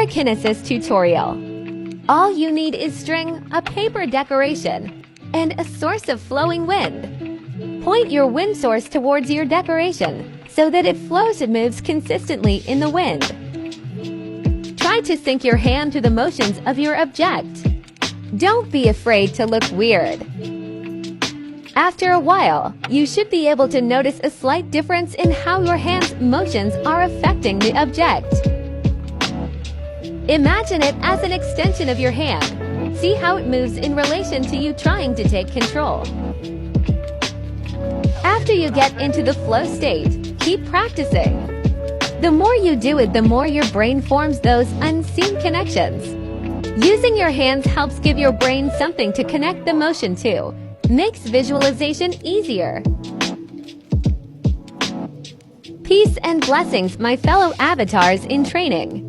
Aerokinesis Tutorial. All you need is string, a paper decoration, and a source of flowing wind. Point your wind source towards your decoration so that it flows and moves consistently in the wind. Try to sync your hand to the motions of your object. Don't be afraid to look weird. After a while, you should be able to notice a slight difference in how your hand's motions are affecting the object. Imagine it as an extension of your hand. See how it moves in relation to you trying to take control. After you get into the flow state, keep practicing. The more you do it, the more your brain forms those unseen connections. Using your hands helps give your brain something to connect the motion to. Makes visualization easier. Peace and blessings, my fellow avatars in training.